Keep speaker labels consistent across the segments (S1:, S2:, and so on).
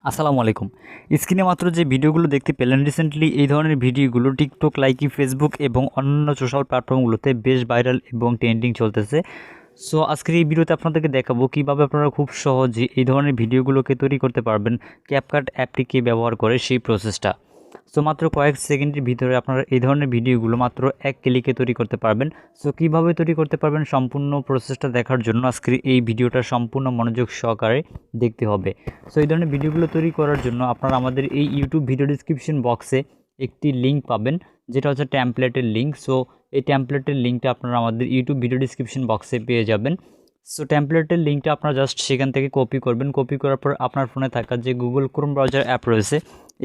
S1: আসসালামু আলাইকুম। স্ক্রিনে মাত্র যে ভিডিওগুলো দেখতে পেলেন রিসেন্টলি এই ধরনের ভিডিওগুলো টিকটক, লাইকি, ফেসবুক এবং অন্যান্য সোশ্যাল প্ল্যাটফর্মগুলোতে বেশ ভাইরাল এবং ট্রেন্ডিং চলতেছে। সো আজকের এই ভিডিওতে আপনাদেরকে দেখাবো কীভাবে আপনারা খুব সহজে এই ধরনের ভিডিওগুলোকে তৈরি করতে পারবেন ক্যাপকাট অ্যাপটিকে ব্যবহার করে সেই প্রসেসটা। সো মাত্র কয়েক সেকেন্ডের ভিতরে আপনারা এই ধরনের ভিডিওগুলো মাত্র এক ক্লিকে তৈরি করতে পারবেন। সো কীভাবে তৈরি করতে পারবেন সম্পূর্ণ প্রসেসটা দেখার জন্য আজকের এই ভিডিওটা সম্পূর্ণ মনোযোগ সহকারে দেখতে হবে। সো এই ধরনের ভিডিওগুলো তৈরি করার জন্য আপনারা আমাদের এই ইউটিউব ভিডিও ডিসক্রিপশন বক্সে একটি লিঙ্ক পাবেন, যেটা হচ্ছে ট্যাম্পলেটের লিঙ্ক। সো এই ট্যাম্পলেটের লিঙ্কটা আপনারা আমাদের ইউটিউব ভিডিও ডিসক্রিপশন বক্সে পেয়ে যাবেন। সো ট্যাম্পলেটের লিঙ্কটা আপনারা জাস্ট সেখান থেকে কপি করবেন। কপি করার পর আপনার ফোনে থাকা যে গুগল ক্রোম ব্রাউজার অ্যাপ রয়েছে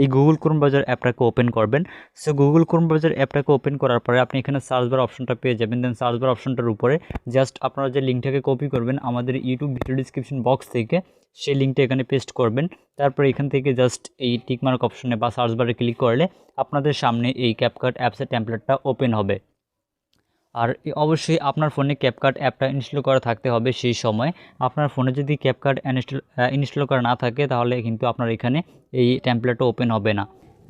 S1: এই গুগল ক্রোম ব্রাউজার অ্যাপটাকে ওপেন করবেন। সো গুগল ক্রোম ব্রাউজার অ্যাপটাকে ওপেন করার পরে আপনি এখানে সার্চ বার অপশনটা পেয়ে যাবেন। দেন সার্চ বার অপশনটার উপরে জাস্ট আপনারা যে লিঙ্কটাকে কপি করবেন আমাদের ইউটিউব ভিডিও ডিসক্রিপশন বক্স থেকে সেই লিঙ্কটা এখানে পেস্ট করবেন। তারপর এখান থেকে জাস্ট এই টিকমার্ক অপশনে বা সার্চ বারে ক্লিক করলে আপনাদের সামনে এই ক্যাপকাট অ্যাপসের টেমপ্লেটটা ওপেন হবে। আর অবশ্যই আপনার ফোনে ক্যাপকাট অ্যাপটা ইনস্টল করা থাকতে হবে। সেই সময় আপনার ফোনে যদি ক্যাপকাট ইনস্টল করা না থাকে তাহলে কিন্তু আপনার এখানে এই টেমপ্লেটটা ওপেন হবে না।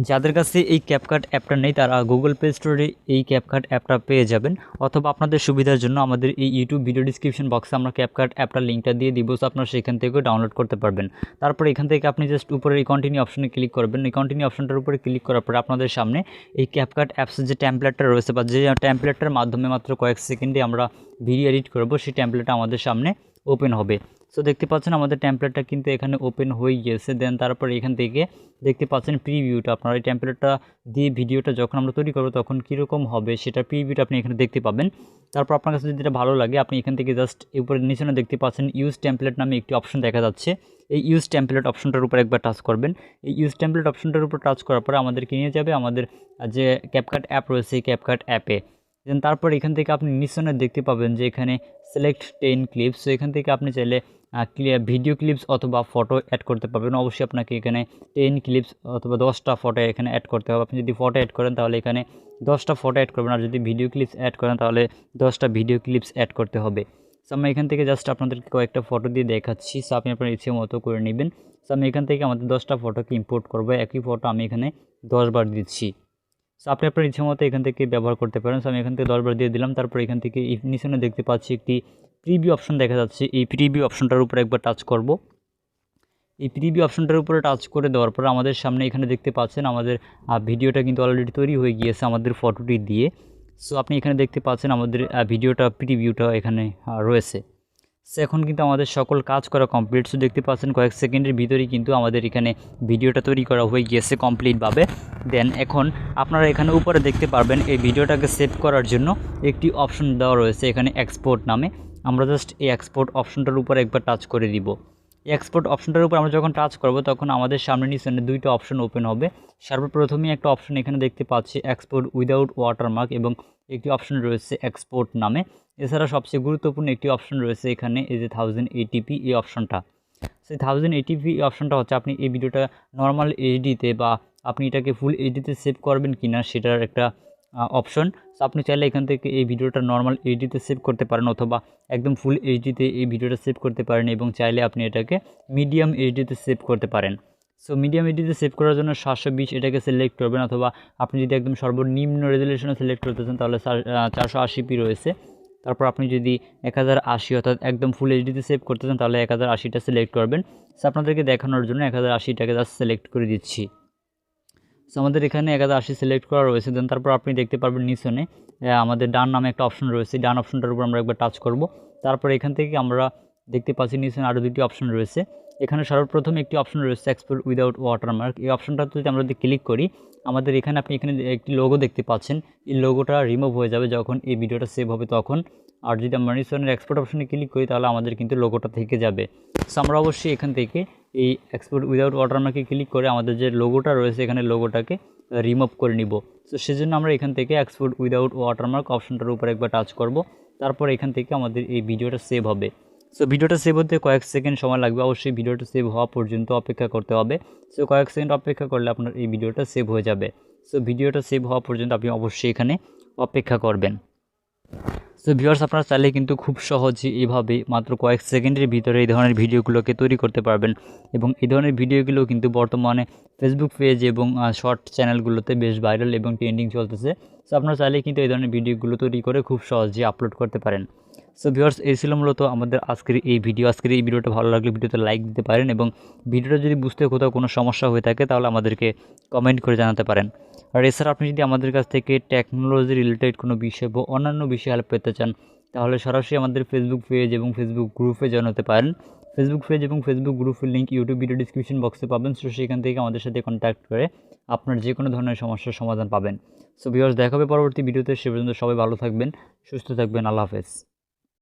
S1: যাদের কাছে এই ক্যাপকাট অ্যাপটা নেই তারা গুগল প্লে স্টোরে এই ক্যাপকাট অ্যাপটা পেয়ে যাবেন, অথবা আপনাদের সুবিধার জন্য আমাদের এই ইউটিউব ভিডিও ডিসক্রিপশন বক্সে আমরা ক্যাপকাট অ্যাপটার লিঙ্কটা দিয়ে দিব। সো আপনারা সেখান থেকেও ডাউনলোড করতে পারবেন। তারপর এখান থেকে আপনি জাস্ট উপরে এই কন্টিনিউ অপশনে ক্লিক করবেন। এই কন্টিনিউ অপশনটার উপরে ক্লিক করার পরে আপনাদের সামনে এই ক্যাপকাট অ্যাপসের যে টেমপ্লেটটা রয়েছে বা যে টেমপ্লেটটার মাধ্যমে মাত্র কয়েক সেকেন্ডে আমরা ভিডিও এডিট করব সেই টেমপ্লেটটা আমাদের সামনে ওপেন হবে। সো দেখতে পাচ্ছেন আমাদের টেমপ্লেটটা কিন্তু এখানে ওপেন হয়ে গিয়েছে। দেন তারপর এখান থেকে দেখতে পাচ্ছেন প্রিভিউটা। আপনারা এই টেমপ্লেটটা দিয়ে ভিডিওটা যখন আমরা তৈরি করব তখন কীরকম হবে সেটা প্রিভিউটা আপনি এখানে দেখতে পাবেন। তারপর আপনার কাছে যদি এটা ভালো লাগে আপনি এখান থেকে জাস্ট উপরে নিচে দেখতে পাচ্ছেন ইউজ টেমপ্লেট নামে একটি অপশন দেখা যাচ্ছে। এই ইউজ টেমপ্লেট অপশনটার উপর একবার টাচ করবেন। এই ইউজ টেমপ্লেট অপশনটার উপর টাচ করার পরে আমাদেরকে নিয়ে যাবে আমাদের যে ক্যাপকাট অ্যাপ রয়েছে এই ক্যাপকাট অ্যাপে। দেন তারপর এখান থেকে আপনি নিচে দেখতে পাবেন যে এখানে সিলেক্ট 10 ক্লিপস। সো এখান থেকে আপনি চাইলে ভিডিও ক্লিপস অথবা ফটো অ্যাড করতে পারবেন। অবশ্যই আপনাকে এখানে 10 ক্লিপস অথবা 10টা ফটো এখানে অ্যাড করতে হবে। আপনি যদি ফটো অ্যাড করেন তাহলে এখানে 10টা ফটো অ্যাড করবেন, আর যদি ভিডিও ক্লিপস অ্যাড করেন তাহলে 10টা ভিডিও ক্লিপস অ্যাড করতে হবে। সো আমি এখান থেকে জাস্ট আপনাদেরকে কয়েকটা ফটো দিয়ে দেখাচ্ছি। সো আপনি আপনার ইচ্ছে মতো করে নেবেন। সো আমি এখান থেকে আমাদের 10টা ফটোকে ইম্পোর্ট করবো। একই ফটো আমি এখানে 10 বার দিচ্ছি। সো আপনি আপনার ইচ্ছে মতো এখান থেকে ব্যবহার করতে পারেন। সো আমি এখান থেকে 10 বার দিয়ে দিলাম। তারপর এখান থেকে নিচে দেখতে পাচ্ছি একটি প্রিভিউ অপশন দেখা যাচ্ছে। এই প্রিভিউ অপশনটার উপরে একবার টাচ করব। এই প্রিভিউ অপশনটার উপরে টাচ করে দেওয়ার পর আমাদের সামনে এখানে দেখতে পাচ্ছেন আমাদের ভিডিওটা কিন্তু অলরেডি তৈরি হয়ে গিয়েছে আমাদের ফটোটি দিয়ে। সো আপনি এখানে দেখতে পাচ্ছেন আমাদের ভিডিওটা প্রিভিউটা এখানে রয়েছে। সো এখন কিন্তু আমাদের সকল কাজ করা কমপ্লিট। সো দেখতে পাচ্ছেন কয়েক সেকেন্ডের ভিতরেই কিন্তু আমাদের এখানে ভিডিওটা তৈরি করা হয়ে গিয়েছে কমপ্লিটভাবে। দেন এখন আপনারা এখানে উপরে দেখতে পারবেন এই ভিডিওটাকে সেভ করার জন্য একটি অপশন দেওয়া রয়েছে এখানে এক্সপোর্ট নামে। আমরা জাস্ট এই এক্সপোর্ট অপশনটার উপর একবার টাচ করে দিব। এই এক্সপোর্ট অপশনটার উপর আমরা যখন টাচ করব তখন আমাদের সামনে নিচে দুইটা অপশন ওপেন হবে। সর্বপ্রথমেই একটা অপশন এখানে দেখতে পাচ্ছি এক্সপোর্ট উইদাউট ওয়াটারমার্ক এবং একটি অপশন রয়েছে এক্সপোর্ট নামে। এছাড়া সবচেয়ে গুরুত্বপূর্ণ একটি অপশন রয়েছে এখানে এই যে 1080p এই অপশনটা। সেই 1080p এই অপশনটা হচ্ছে আপনি এই ভিডিওটা নর্মাল এইচডিতে বা আপনি এটাকে ফুল এইচডিতে সেভ করবেন কিনা সেটার একটা অপশন। সো আপনি চাইলে এখান থেকে এই ভিডিওটা নর্মাল এইচডিতে সেভ করতে পারেন অথবা একদম ফুল এইচডিতে এই ভিডিওটা সেভ করতে পারেন, এবং চাইলে আপনি এটাকে মিডিয়াম এইচডিতে সেভ করতে পারেন। সো মিডিয়াম এইচডিতে সেভ করার জন্য 720 এটাকে সিলেক্ট করবেন, অথবা আপনি যদি একদম সর্বনিম্ন রেজলিউশনে সিলেক্ট করতে চান তাহলে 480p রয়েছে। তারপর আপনি যদি 1080 অর্থাৎ একদম ফুল এইচডিতে সেভ করতে চান তাহলে 1080টা সিলেক্ট করবেন। সো আপনাদেরকে দেখানোর জন্য 1080টাকে জাস্ট সিলেক্ট করে দিচ্ছি। সো আমাদের এখানে 1080 সিলেক্ট করা রয়েছে। দেন তারপর আপনি দেখতে পারবেন নিচনে আমাদের ডান নামে একটা অপশন রয়েছে। ডান অপশনটার উপর আমরা একবার টাচ করব। তারপর এখান থেকে আমরা দেখতে পাচ্ছি নিচনে আরও দুটি অপশন রয়েছে। এখানে সর্বপ্রথম একটি অপশন রয়েছে এক্সপোর্ট উইদাউট ওয়াটারমার্ক। এই অপশনটা যদি আমরা ক্লিক করি আমাদের এখানে আপনি এখানে একটি লোগো দেখতে পাচ্ছেন। এই লোগোটা রিমুভ হয়ে যাবে যখন এই ভিডিওটা সেভ হবে তখন। আর যদি আমরা নিচনের এক্সপোর্ট অপশনে ক্লিক করি তাহলে আমাদের কিন্তু লোগোটা থেকে যাবে। সো আমরা অবশ্যই এখান থেকে এই এক্সপোর্ট উইদাউট ওয়াটারমার্কে ক্লিক করে আমাদের যে লোগোটা রয়েছে এখানে লোগোটাকে রিমুভ করে নিব। সো সেজন্য আমরা এখান থেকে এক্সপোর্ট উইদাউট ওয়াটারমার্ক অপশনটার উপর একবার টাচ করব। তারপর এখান থেকে আমাদের এই ভিডিওটা সেভ হবে। সো ভিডিওটা সেভ হতে কয়েক সেকেন্ড সময় লাগবে। অবশ্যই ভিডিওটা সেভ হওয়া পর্যন্ত অপেক্ষা করতে হবে। সো কয়েক সেকেন্ড অপেক্ষা করলে আপনার এই ভিডিওটা সেভ হয়ে যাবে। সো ভিডিওটা সেভ হওয়া পর্যন্ত আপনি অবশ্যই এখানে অপেক্ষা করবেন। সো ভিউয়ার্স, আপনারা চাইলে কিন্তু খুব সহজে এইভাবে মাত্র কয়েক সেকেন্ডের ভিতরে এই ধরনের ভিডিওগুলোকে তৈরি করতে পারবেন এবং এই ধরনের ভিডিওগুলো কিন্তু বর্তমানে ফেসবুক পেজ এবং শর্ট চ্যানেলগুলোতে বেশ ভাইরাল এবং ট্রেন্ডিং চলতেছে। সো আপনারা চাইলে কিন্তু এই ধরনের ভিডিওগুলো তৈরি করে খুব সহজে আপলোড করতে পারেন। সো ভিউয়ার্স, এই ছিল মূলত আমাদের আজকের এই ভিডিওটা ভালো লাগলে ভিডিওতে লাইক দিতে পারেন এবং ভিডিওটা যদি বুঝতে কোথাও কোনো সমস্যা হয়ে থাকে তাহলে আমাদেরকে কমেন্ট করে জানাতে পারেন। আর এছাড়া আপনি যদি আমাদের কাছ থেকে টেকনোলজি রিলেটেড কোনো বিষয় বা অন্যান্য বিষয়ে হেল্প পেতে চান তাহলে সরাসরি আমাদের ফেসবুক পেজ এবং ফেসবুক গ্রুপে জয়েন হতে পারেন। ফেসবুক পেজ এবং ফেসবুক গ্রুপের লিঙ্ক ইউটিউব ভিডিও ডিসক্রিপশন বক্সে পাবেন। সো সেখান থেকে আমাদের সাথে কন্ট্যাক্ট করে আপনার যে কোনো ধরনের সমস্যার সমাধান পাবেন। সো ভিউয়ার্স, দেখা হবে পরবর্তী ভিডিওতে। সে পর্যন্ত সবাই ভালো থাকবেন, সুস্থ থাকবেন। আল্লাহ হাফেজ।